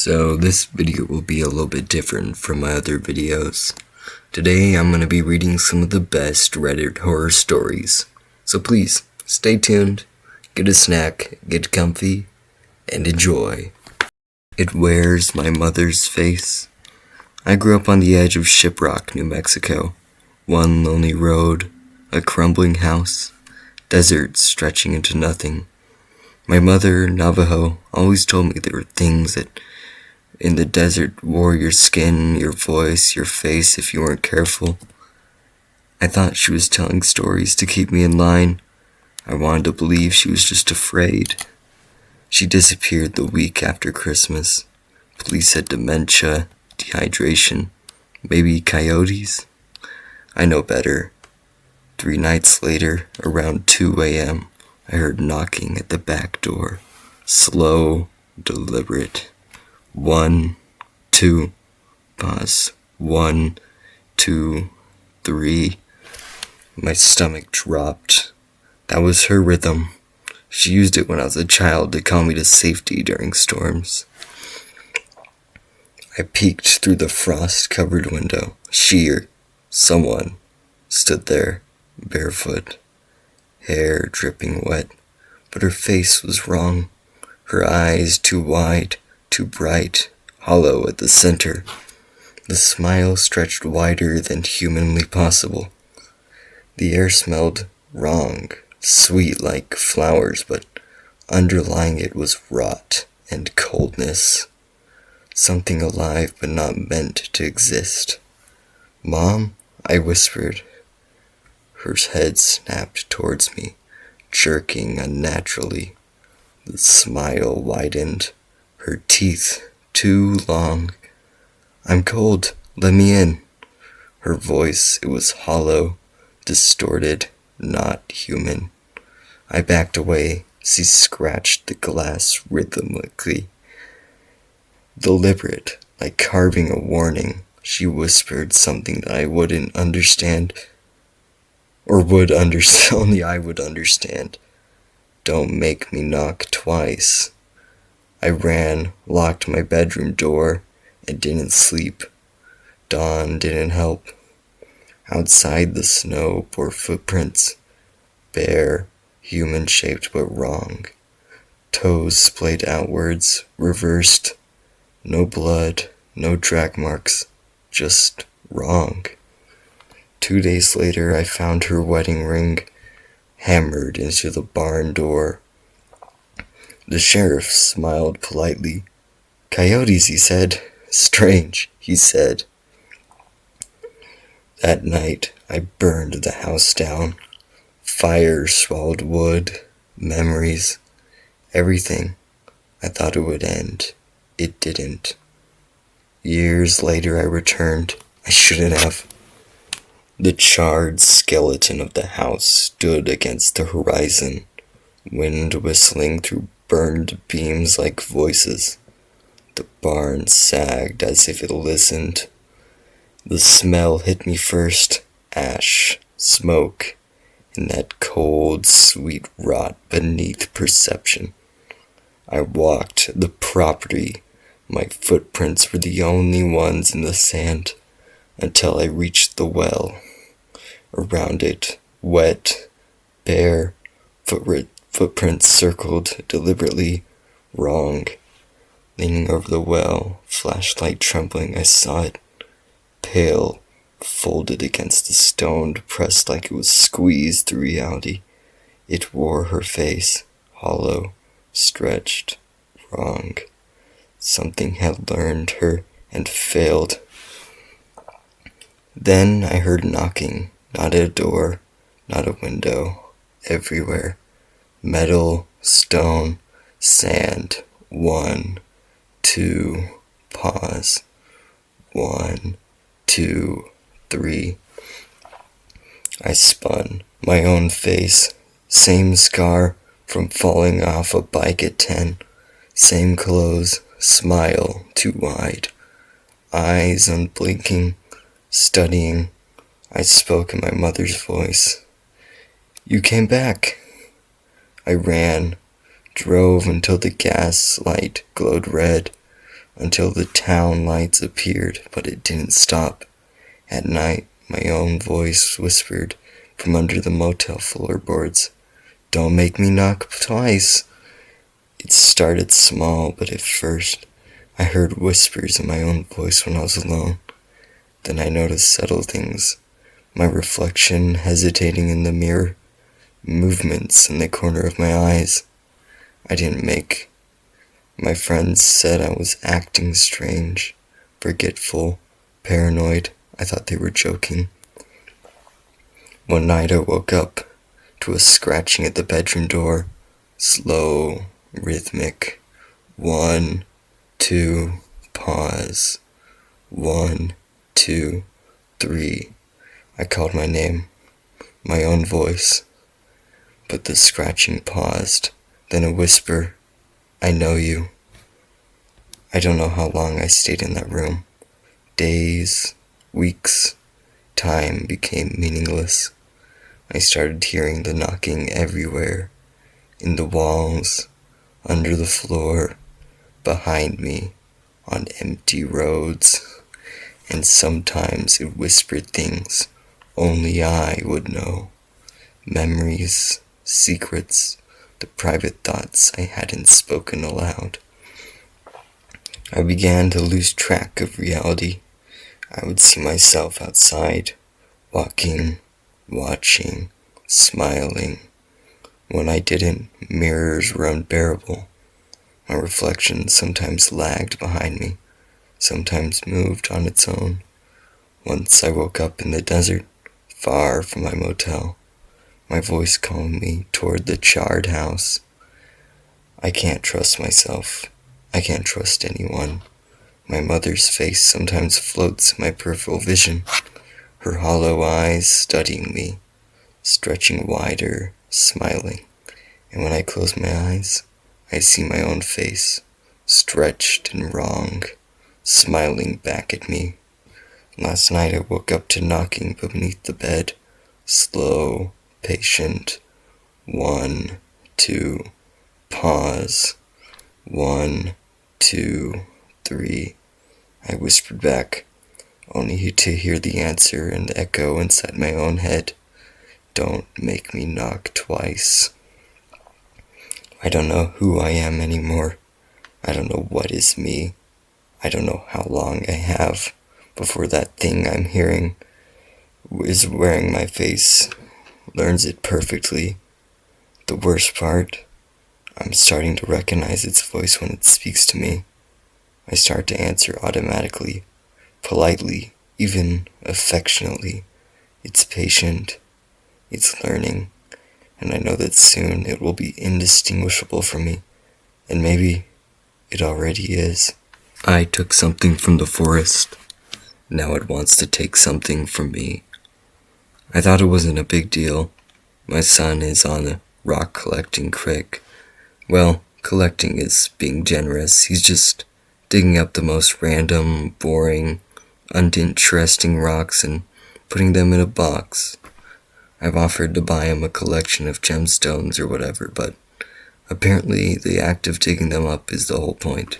So this video will be a little bit different from my other videos. Today I'm going to be reading some of the best Reddit horror stories. So please, stay tuned, get a snack, get comfy, and enjoy. It wears my mother's face. I grew up on the edge of Shiprock, New Mexico. One lonely road, a crumbling house, desert stretching into nothing. My mother, Navajo, always told me there were things that in the desert wore your skin, your voice, your face if you weren't careful. I thought she was telling stories to keep me in line. I wanted to believe she was just afraid. She disappeared the week after Christmas. Police said dementia, dehydration, maybe coyotes. I know better. 3 nights later, around 2 a.m., I heard knocking at the back door. Slow, deliberate. 1, 2, pause. 1, 2, 3. My stomach dropped. That was her rhythm. She used it when I was a child to call me to safety during storms. I peeked through the frost-covered window. Someone, stood there, barefoot, hair dripping wet, but her face was wrong. Her eyes too wide, too bright, hollow at the center. The smile stretched wider than humanly possible. The air smelled wrong, sweet like flowers, but underlying it was rot and coldness. Something alive but not meant to exist. "Mom?" I whispered. Her head snapped towards me, jerking unnaturally. The smile widened. Her teeth too long. "I'm cold. Let me in." Her voice, it was hollow, distorted, not human. I backed away. She scratched the glass rhythmically. Deliberate, like carving a warning, she whispered something that I wouldn't understand, or only I would understand. "Don't make me knock twice." I ran, locked my bedroom door, and didn't sleep. Dawn didn't help. Outside the snow bore footprints, bare, human-shaped but wrong. Toes splayed outwards, reversed. No blood, no track marks, just wrong. 2 days later, I found her wedding ring hammered into the barn door. The sheriff smiled politely. "Coyotes," he said. "Strange," he said. That night, I burned the house down. Fire swallowed wood, memories, everything. I thought it would end. It didn't. Years later, I returned. I shouldn't have. The charred skeleton of the house stood against the horizon, wind whistling through burned beams like voices. The barn sagged as if it listened. The smell hit me first. Ash, smoke, and that cold, sweet rot beneath perception. I walked the property. My footprints were the only ones in the sand until I reached the well. Around it, wet, bare, footprints circled deliberately wrong. Leaning over the well, flashlight trembling, I saw it. Pale, folded against the stone, pressed like it was squeezed through reality. It wore her face, hollow, stretched, wrong. Something had learned her and failed. Then I heard knocking, not at a door, not a window, everywhere. Metal, stone, sand. 1, 2, pause. 1, 2, 3. I spun. My own face. Same scar from falling off a bike at 10. Same clothes. Smile too wide. Eyes unblinking. Studying. I spoke in my mother's voice. "You came back." I ran, drove until the gas light glowed red. until the town lights appeared, but it didn't stop. At night, my own voice whispered from under the motel floorboards, "Don't make me knock twice." It started small, but at first, I heard whispers in my own voice when I was alone. Then I noticed subtle things. My reflection hesitating in the mirror, movements in the corner of my eyes. I didn't make. My friends said I was acting strange, forgetful, paranoid. I thought they were joking. One night I woke up to a scratching at the bedroom door. Slow, rhythmic. 1, 2, pause. 1, 2, 3. I called my name, my own voice. But the scratching paused, then a whisper, "I know you." I don't know how long I stayed in that room. Days, weeks, time became meaningless. I started hearing the knocking everywhere, in the walls, under the floor, behind me, on empty roads, and sometimes it whispered things only I would know. Memories, secrets, the private thoughts I hadn't spoken aloud. I began to lose track of reality. I would see myself outside, walking, watching, smiling. When I didn't, mirrors were unbearable. My reflection sometimes lagged behind me, sometimes moved on its own. Once I woke up in the desert, far from my motel. My voice called me toward the charred house. I can't trust myself. I can't trust anyone. My mother's face sometimes floats in my peripheral vision, her hollow eyes studying me, stretching wider, smiling. And when I close my eyes, I see my own face, stretched and wrong, smiling back at me. Last night I woke up to knocking beneath the bed, slow, patient. 1, 2, pause. 1, 2, 3. I whispered back, only to hear the answer and echo inside my own head. Don't make me knock twice. I don't know who I am anymore. I don't know what is me. I don't know how long I have before that thing I'm hearing is wearing my face, learns it perfectly. The worst part, I'm starting to recognize its voice when it speaks to me. I start to answer automatically, politely, even affectionately. It's patient, it's learning, and I know that soon it will be indistinguishable from me, and maybe it already is. I took something from the forest. Now it wants to take something from me. I thought it wasn't a big deal. My son is on a rock collecting kick. Well, collecting is being generous. He's just digging up the most random, boring, uninteresting rocks and putting them in a box. I've offered to buy him a collection of gemstones or whatever, but apparently the act of digging them up is the whole point.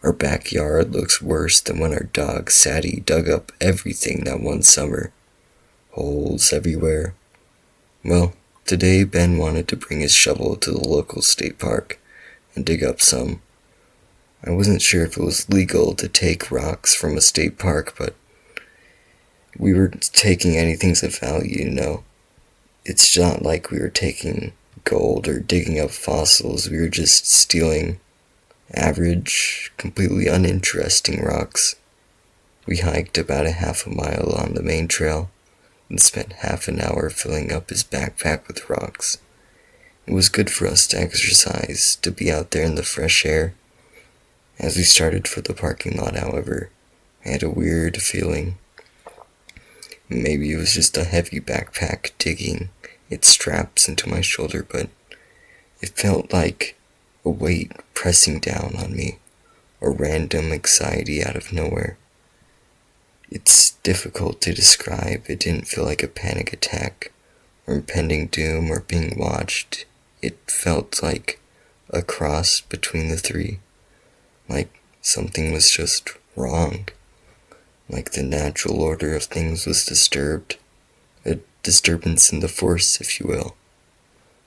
Our backyard looks worse than when our dog Sadie dug up everything that one summer. Holes everywhere. Well, today Ben wanted to bring his shovel to the local state park and dig up some. I wasn't sure if it was legal to take rocks from a state park, but we were taking anything of value, you know. It's not like we were taking gold or digging up fossils. We were just stealing average, completely uninteresting rocks. We hiked about a half a mile on the main trail and spent half an hour filling up his backpack with rocks. It was good for us to exercise, to be out there in the fresh air. As we started for the parking lot, however, I had a weird feeling. Maybe it was just a heavy backpack digging its straps into my shoulder, but it felt like a weight pressing down on me, or random anxiety out of nowhere. It's difficult to describe. It didn't feel like a panic attack, or impending doom, or being watched. It felt like a cross between the three, like Something was just wrong. Like the natural order of things was disturbed. A disturbance in the force, if you will.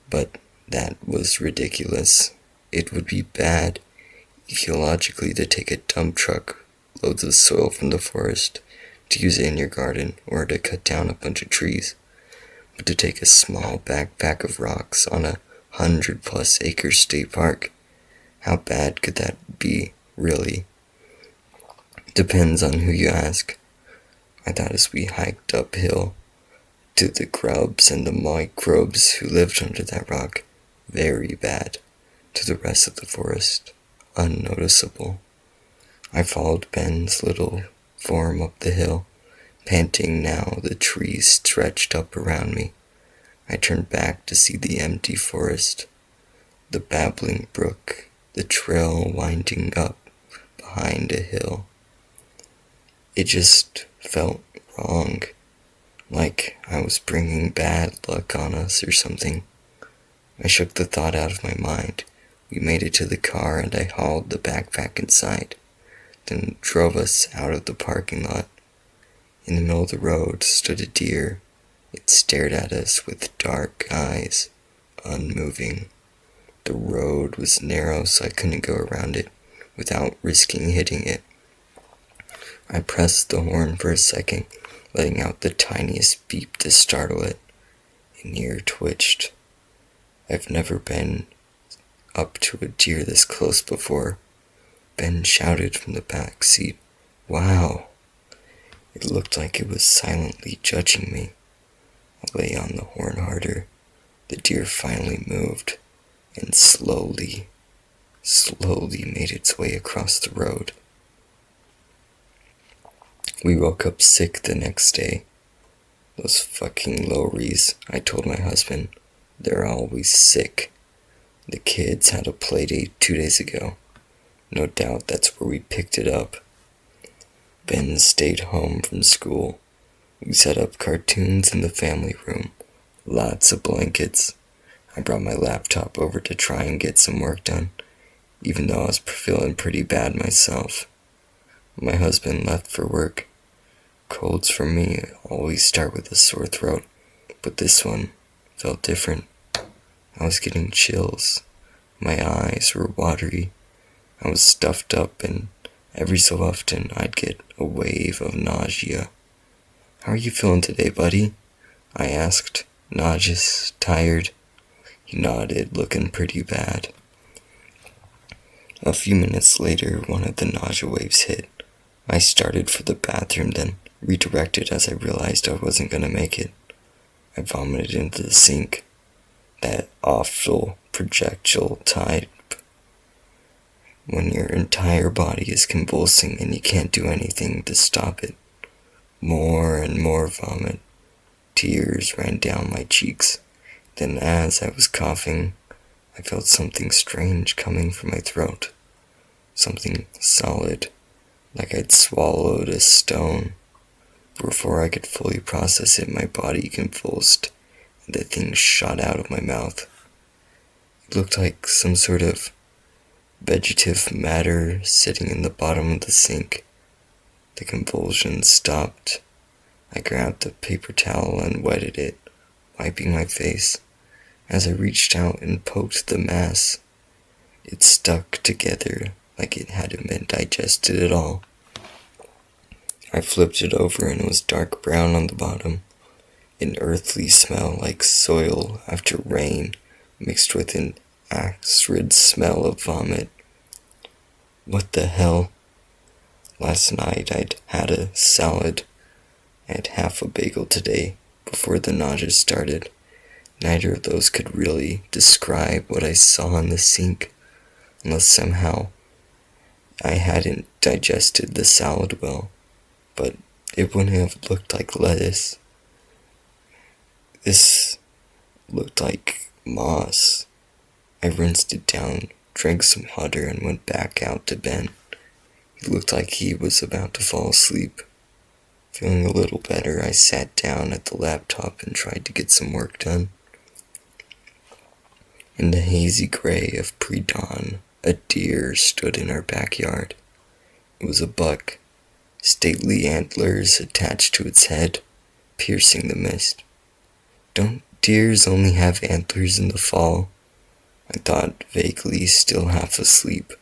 But that was ridiculous. It would be bad, ecologically, to take a dump truck, loads of soil from the forest, to use it in your garden, or to cut down a bunch of trees. But to take a small backpack of rocks on a 100+ acre state park, how bad could that be, really? Depends on who you ask. I thought as we hiked uphill to the grubs and the microbes who lived under that rock, very bad. To the rest of the forest, unnoticeable. I followed Ben's little form up the hill, panting now, the trees stretched up around me. I turned back to see the empty forest, the babbling brook, the trail winding up behind a hill. It just felt wrong, like I was bringing bad luck on us or something. I shook the thought out of my mind. We made it to the car and I hauled the backpack inside, then drove us out of the parking lot. In the middle of the road stood a deer. It stared at us with dark eyes, unmoving. The road was narrow, so I couldn't go around it without risking hitting it. I pressed the horn for a second, letting out the tiniest beep to startle it. An ear twitched. I've never been up to a deer this close before. Ben shouted from the back seat, "Wow!" It looked like it was silently judging me. I lay on the horn harder. The deer finally moved, and slowly made its way across the road. We woke up sick the next day. Those fucking lowries, I told my husband. They're always sick. The kids had a play date 2 days ago. No doubt that's where we picked it up. Ben stayed home from school. We set up cartoons in the family room. Lots of blankets. I brought my laptop over to try and get some work done, even though I was feeling pretty bad myself. My husband left for work. Colds for me always start with a sore throat, but this one felt different. I was getting chills. My eyes were watery. I was stuffed up, and every so often I'd get a wave of nausea. "How are you feeling today, buddy?" I asked, nauseous, tired. He nodded, looking pretty bad. A few minutes later, one of the nausea waves hit. I started for the bathroom, then redirected as I realized I wasn't going to make it. I vomited into the sink. That awful projectile type when your entire body is convulsing and you can't do anything to stop it. More and more vomit. Tears ran down my cheeks. Then as I was coughing, I felt something strange coming from my throat. Something solid, like I'd swallowed a stone. Before I could fully process it, my body convulsed, and the thing shot out of my mouth. It looked like some sort of vegetative matter sitting in the bottom of the sink. The convulsions stopped. I grabbed a paper towel and wetted it, wiping my face. As I reached out and poked the mass, it stuck together like it hadn't been digested at all. I flipped it over and it was dark brown on the bottom. An earthly smell like soil after rain mixed with an acrid smell of vomit. What the hell? Last night I'd had a salad. I had half a bagel today before the nausea started. Neither of those could really describe what I saw in the sink, unless somehow I hadn't digested the salad well. But it wouldn't have looked like lettuce. This looked like moss. I rinsed it down, drank some water, and went back out to Ben. He looked like he was about to fall asleep. Feeling a little better, I sat down at the laptop and tried to get some work done. In the hazy gray of pre-dawn, a deer stood in our backyard. It was a buck, stately antlers attached to its head, piercing the mist. Don't deers only have antlers in the fall? I thought, vaguely, still half asleep.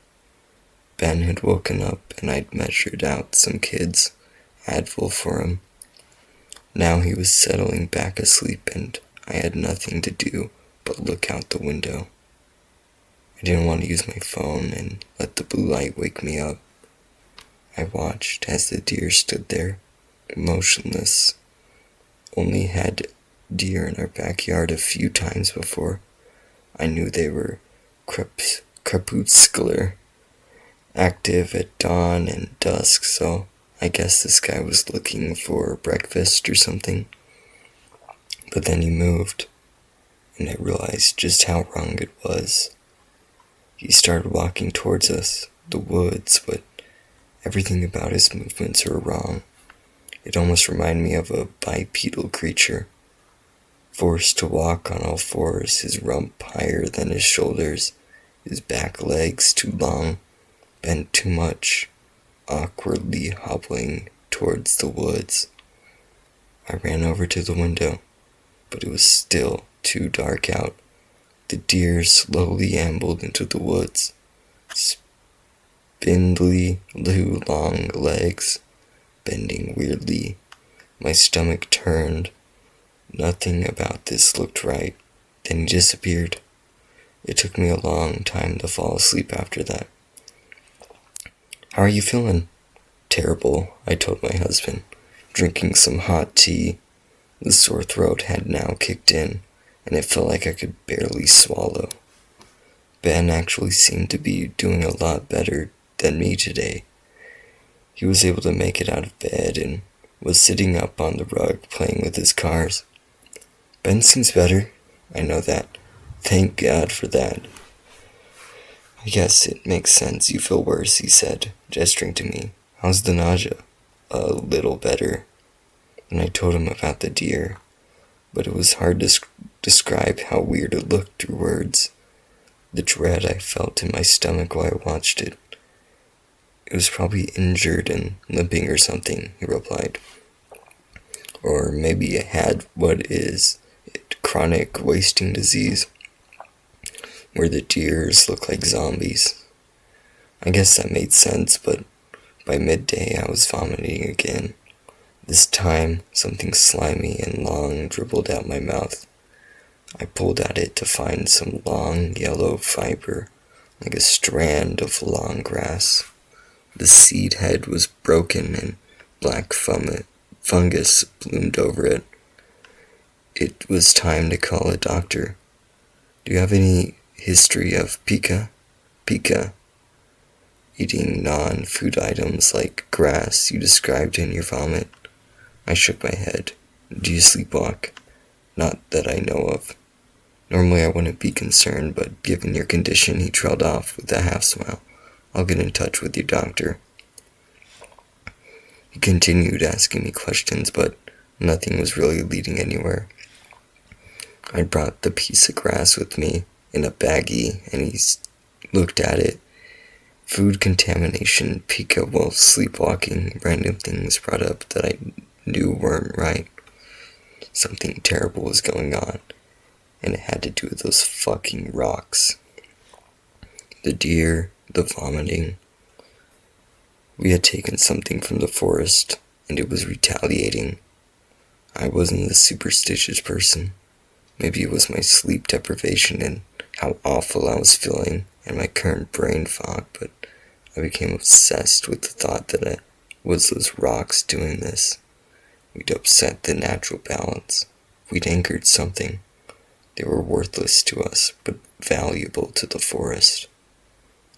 Ben had woken up and I'd measured out some kid's Advil for him. Now he was settling back asleep and I had nothing to do but look out the window. I didn't want to use my phone and let the blue light wake me up. I watched as the deer stood there, motionless. Only had deer in our backyard a few times before. I knew they were crepuscular, active at dawn and dusk, so I guess this guy was looking for breakfast or something. But then he moved, and I realized just how wrong it was. He started walking towards us, the woods, but everything about his movements were wrong. It almost reminded me of a bipedal creature, forced to walk on all fours, his rump higher than his shoulders, his back legs too long, bent too much, awkwardly hobbling towards the woods. I ran over to the window, but it was still too dark out. The deer slowly ambled into the woods, spindly, long legs, bending weirdly. My stomach turned. Nothing about this looked right. Then he disappeared. It took me a long time to fall asleep after that. How are you feeling? Terrible, I told my husband, drinking some hot tea. The sore throat had now kicked in, and it felt like I could barely swallow. Ben actually seemed to be doing a lot better than me today. He was able to make it out of bed and was sitting up on the rug playing with his cars. Ben seems better. I know that. Thank God for that. I guess it makes sense you feel worse, he said, gesturing to me. How's the nausea? A little better. And I told him about the deer, but it was hard to describe how weird it looked through words. The dread I felt in my stomach while I watched it. It was probably injured and limping or something, he replied. Or maybe it had what is chronic wasting disease, where the deers look like zombies. I guess that made sense, but by midday I was vomiting again. This time, something slimy and long dribbled out my mouth. I pulled at it to find some long yellow fiber, like a strand of long grass. The seed head was broken and black fungus bloomed over it. It was time to call a doctor. Do you have any history of pica? Pica. Eating non-food items like grass you described in your vomit. I shook my head. Do you sleepwalk? Not that I know of. Normally I wouldn't be concerned, but given your condition, he trailed off with a half smile. I'll get in touch with your doctor. He continued asking me questions, but nothing was really leading anywhere. I brought the piece of grass with me in a baggie, and he looked at it. Food contamination, pica while sleepwalking, random things brought up that I knew weren't right. Something terrible was going on, and it had to do with those fucking rocks. The deer, the vomiting. We had taken something from the forest, and it was retaliating. I wasn't a superstitious person. Maybe it was my sleep deprivation and how awful I was feeling and my current brain fog, but I became obsessed with the thought that it was those rocks doing this. We'd upset the natural balance. We'd anchored something. They were worthless to us, but valuable to the forest.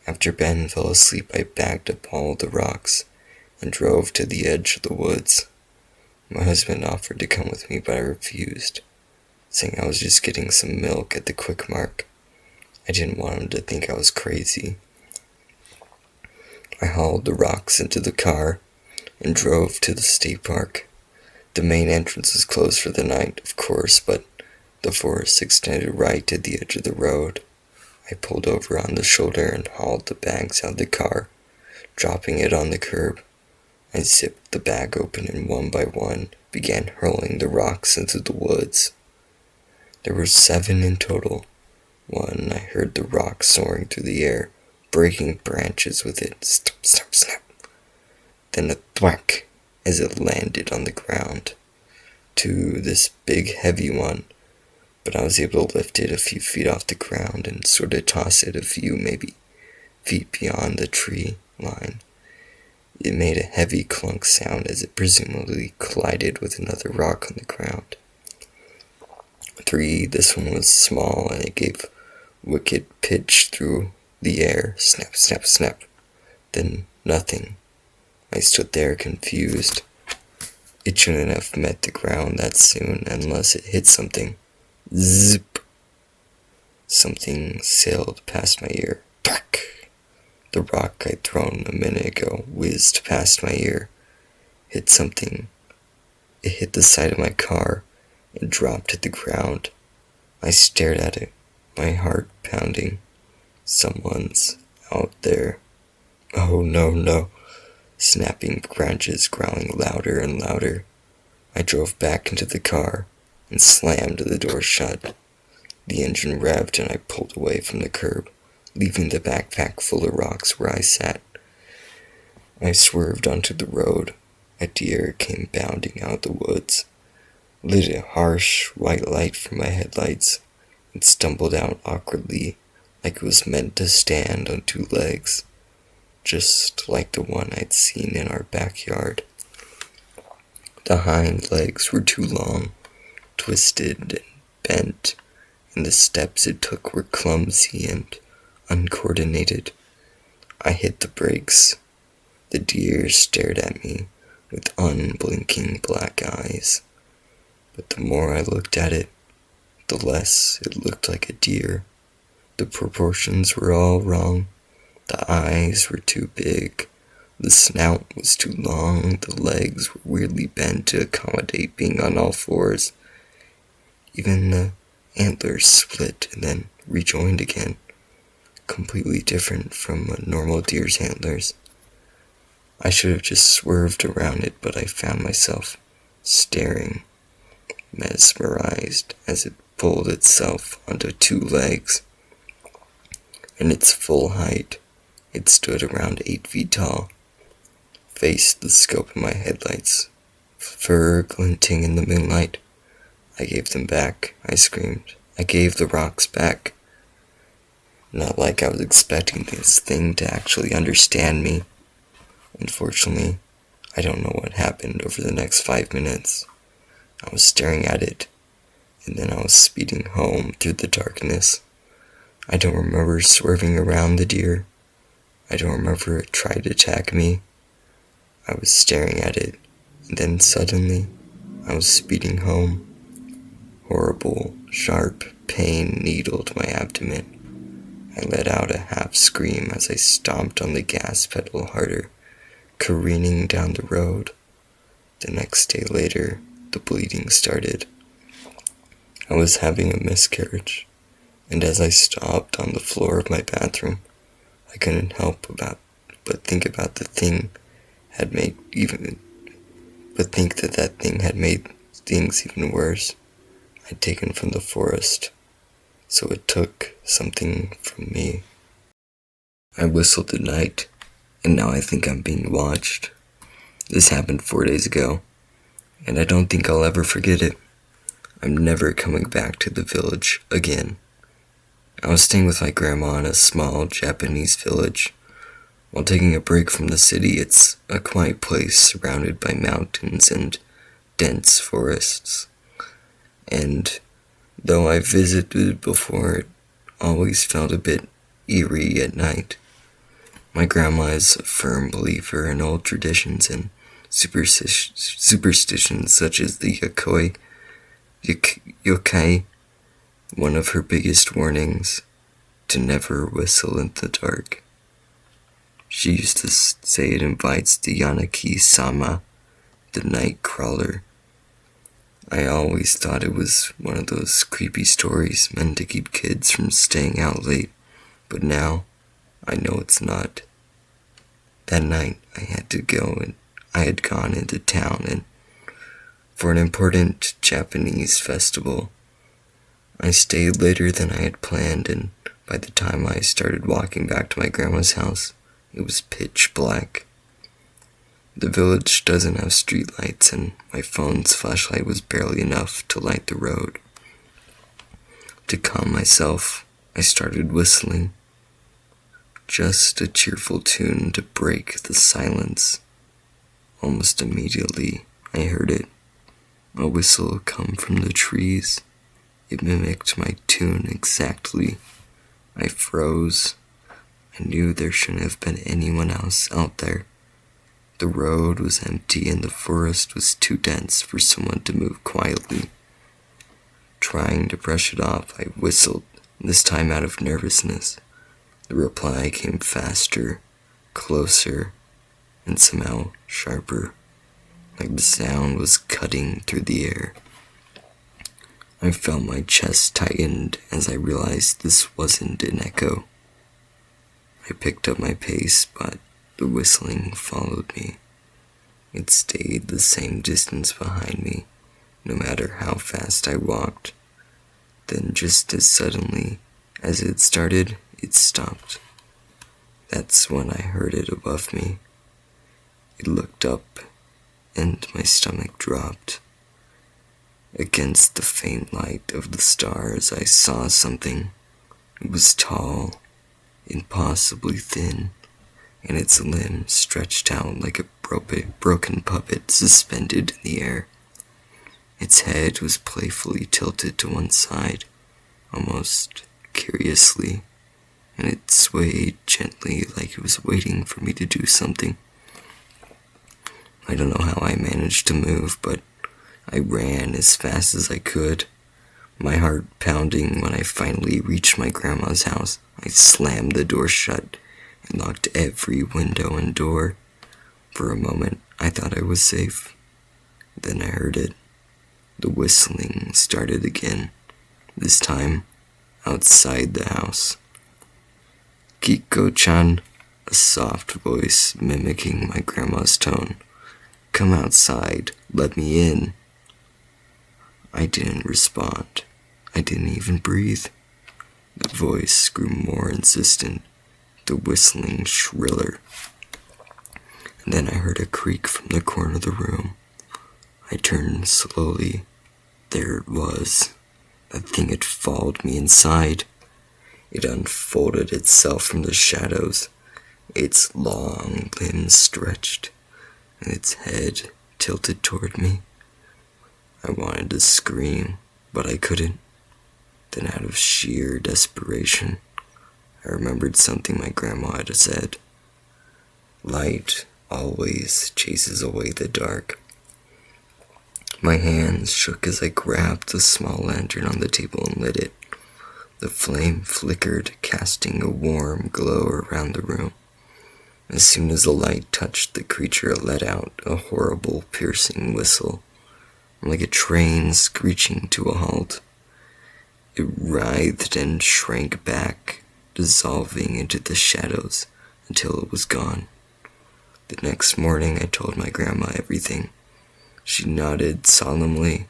After Ben fell asleep, I bagged up all the rocks and drove to the edge of the woods. My husband offered to come with me, but I refused, saying I was just getting some milk at the Quick Mart. I didn't want him to think I was crazy. I hauled the rocks into the car and drove to the state park. The main entrance was closed for the night, of course, but the forest extended right to the edge of the road. I pulled over on the shoulder and hauled the bags out of the car, Dropping it on the curb, I zipped the bag open and one by one began hurling the rocks into the woods. There were 7 in total. One, I heard the rock soaring through the air, breaking branches with it. Snap, snap, snap. Then a thwack as it landed on the ground. 2, this big heavy one, but I was able to lift it a few feet off the ground and sort of toss it a few, maybe, feet beyond the tree line. It made a heavy clunk sound as it presumably collided with another rock on the ground. 3, this one was small and it gave wicked pitch through the air. Snap, snap, snap. Then nothing. I stood there confused. It shouldn't have met the ground that soon unless it hit something. Zip. Something sailed past my ear. Pack. The rock I'd thrown a minute ago whizzed past my ear. Hit something. It hit the side of my car and dropped to the ground. I stared at it, my heart pounding. Someone's out there. Oh no, no. Snapping branches growling louder and louder. I drove back into the car and slammed the door shut. The engine revved and I pulled away from the curb, leaving the backpack full of rocks where I sat. I swerved onto the road. A deer came bounding out of the woods, lit a harsh white light from my headlights, and stumbled out awkwardly like it was meant to stand on 2 legs, just like the one I'd seen in our backyard. The hind legs were too long, twisted and bent, and the steps it took were clumsy and uncoordinated. I hit the brakes. The deer stared at me with unblinking black eyes. But the more I looked at it, the less it looked like a deer. The proportions were all wrong. The eyes were too big. The snout was too long. The legs were weirdly bent to accommodate being on all fours. Even the antlers split and then rejoined again, completely different from a normal deer's antlers. I should have just swerved around it, but I found myself staring, mesmerized, as it pulled itself onto 2 legs. In its full height, it stood around 8 feet tall, faced the scope of my headlights, fur glinting in the moonlight. I gave them back, I screamed. I gave the rocks back. Not like I was expecting this thing to actually understand me. Unfortunately, I don't know what happened over the next 5 minutes. I was staring at it, and then I was speeding home through the darkness. I don't remember swerving around the deer. I don't remember it tried to attack me. I was staring at it, and then suddenly, I was speeding home. Horrible, sharp pain needled my abdomen. I let out a half scream as I stomped on the gas pedal harder, careening down the road. The next day later, the bleeding started. I was having a miscarriage, and as I stopped on the floor of my bathroom, I couldn't help but think that that thing had made things even worse. I'd taken from the forest, so it took something from me. I whistled at night, and now I think I'm being watched. This happened 4 days ago, and I don't think I'll ever forget it. I'm never coming back to the village again. I was staying with my grandma in a small Japanese village. While taking a break from the city, it's a quiet place surrounded by mountains and dense forests. And though I visited before, it always felt a bit eerie at night. My grandma is a firm believer in old traditions and superstitions such as the yokai, one of her biggest warnings, to never whistle in the dark. She used to say it invites the Yanaki-sama, the night crawler. I always thought it was one of those creepy stories meant to keep kids from staying out late, but now I know it's not. That night, I had gone into town and for an important Japanese festival. I stayed later than I had planned, and by the time I started walking back to my grandma's house, it was pitch black. The village doesn't have streetlights, and my phone's flashlight was barely enough to light the road. To calm myself, I started whistling. Just a cheerful tune to break the silence. Almost immediately, I heard it. A whistle come from the trees. It mimicked my tune exactly. I froze. I knew there shouldn't have been anyone else out there. The road was empty and the forest was too dense for someone to move quietly. Trying to brush it off, I whistled, this time out of nervousness. The reply came faster, closer, and somehow sharper, like the sound was cutting through the air. I felt my chest tightened as I realized this wasn't an echo. I picked up my pace, but the whistling followed me. It stayed the same distance behind me, no matter how fast I walked. Then just as suddenly as it started, it stopped. That's when I heard it above me. It looked up, and my stomach dropped. Against the faint light of the stars, I saw something. It was tall, impossibly thin, and its limbs stretched out like a broken puppet suspended in the air. Its head was playfully tilted to one side, almost curiously, and it swayed gently like it was waiting for me to do something. I don't know how I managed to move, but I ran as fast as I could, my heart pounding. When I finally reached my grandma's house, I slammed the door shut and locked every window and door. For a moment, I thought I was safe. Then I heard it. The whistling started again, this time outside the house. Kiko-chan, a soft voice mimicking my grandma's tone. Come outside, let me in. I didn't respond. I didn't even breathe. The voice grew more insistent, the whistling shriller. And then I heard a creak from the corner of the room. I turned slowly. There it was. That thing had followed me inside. It unfolded itself from the shadows, its long limbs stretched, and its head tilted toward me. I wanted to scream, but I couldn't. Then out of sheer desperation, I remembered something my grandma had said. Light always chases away the dark. My hands shook as I grabbed the small lantern on the table and lit it. The flame flickered, casting a warm glow around the room. As soon as the light touched the creature, it let out a horrible, piercing whistle, like a train screeching to a halt. It writhed and shrank back, dissolving into the shadows until it was gone. The next morning, I told my grandma everything. She nodded solemnly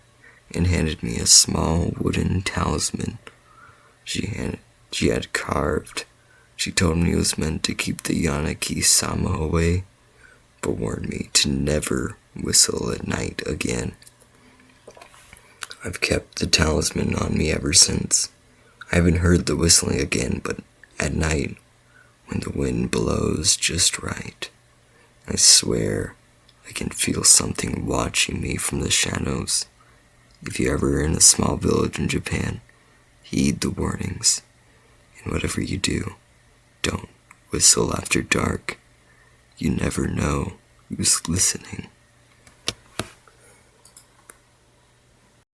and handed me a small wooden talisman she had carved. She told me it was meant to keep the Yanaki-sama away, but warned me to never whistle at night again. I've kept the talisman on me ever since. I haven't heard the whistling again, but at night, when the wind blows just right, I swear I can feel something watching me from the shadows. If you're ever in a small village in Japan, heed the warnings. And whatever you do, don't whistle after dark. You never know who's listening.